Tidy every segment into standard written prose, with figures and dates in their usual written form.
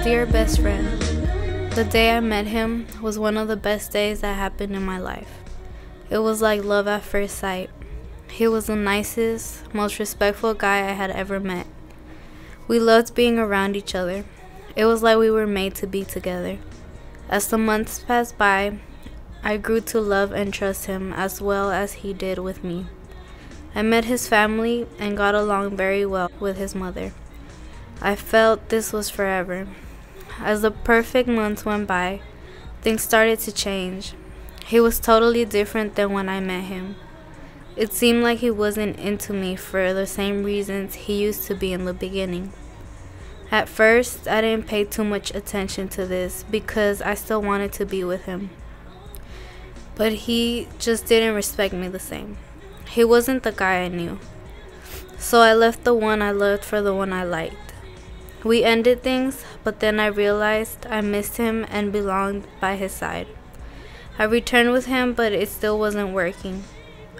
Dear best friend, the day I met him was one of the best days that happened in my life. It was like love at first sight. He was the nicest, most respectful guy I had ever met. We loved being around each other. It was like we were made to be together. As the months passed by, I grew to love and trust him as well as he did with me. I met his family and got along very well with his mother. I felt this was forever. As the perfect months went by, things started to change. He was totally different than when I met him. It seemed like he wasn't into me for the same reasons he used to be in the beginning. At first, I didn't pay too much attention to this because I still wanted to be with him. But he just didn't respect me the same. He wasn't the guy I knew. So I left the one I loved for the one I liked. We ended things, but then I realized I missed him and belonged by his side. I returned with him, but it still wasn't working.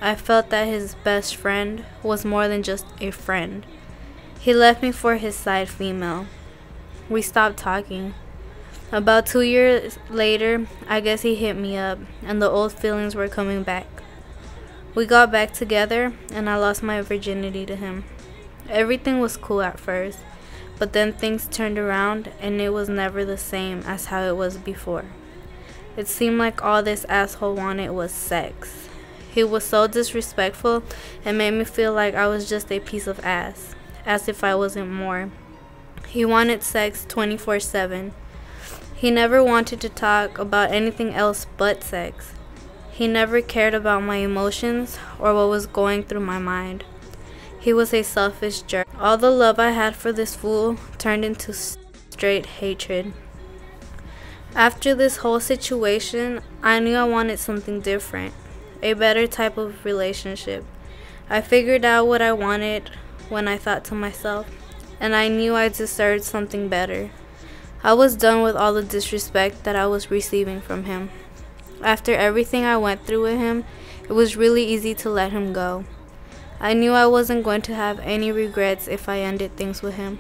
I felt that his best friend was more than just a friend. He left me for his side female. We stopped talking. About 2 years later, I guess he hit me up, and the old feelings were coming back. We got back together, and I lost my virginity to him. Everything was cool at first. But then things turned around and it was never the same as how it was before. It seemed like all this asshole wanted was sex. He was so disrespectful and made me feel like I was just a piece of ass, as if I wasn't more. He wanted sex 24/7. He never wanted to talk about anything else but sex. He never cared about my emotions or what was going through my mind. He was a selfish jerk. All the love I had for this fool turned into straight hatred. After this whole situation, I knew I wanted something different, a better type of relationship. I figured out what I wanted when I thought to myself, and I knew I deserved something better. I was done with all the disrespect that I was receiving from him. After everything I went through with him, it was really easy to let him go. I knew I wasn't going to have any regrets if I ended things with him.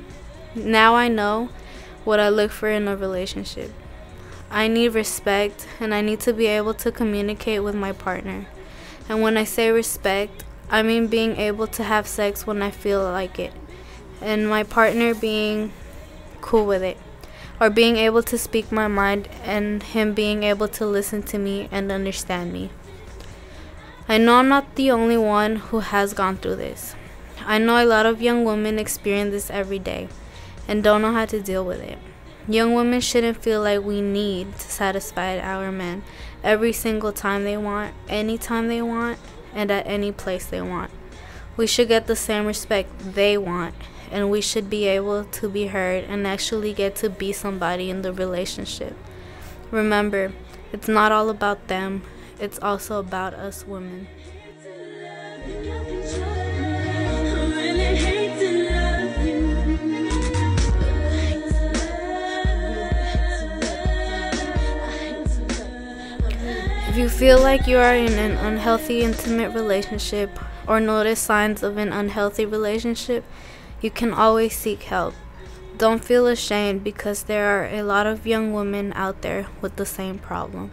Now I know what I look for in a relationship. I need respect, and I need to be able to communicate with my partner. And when I say respect, I mean being able to have sex when I feel like it, and my partner being cool with it, or being able to speak my mind and him being able to listen to me and understand me. I know I'm not the only one who has gone through this. I know a lot of young women experience this every day and don't know how to deal with it. Young women shouldn't feel like we need to satisfy our men every single time they want, anytime they want, and at any place they want. We should get the same respect they want, and we should be able to be heard and actually get to be somebody in the relationship. Remember, it's not all about them. It's also about us women. If you feel like you are in an unhealthy intimate relationship or notice signs of an unhealthy relationship, you can always seek help. Don't feel ashamed because there are a lot of young women out there with the same problem.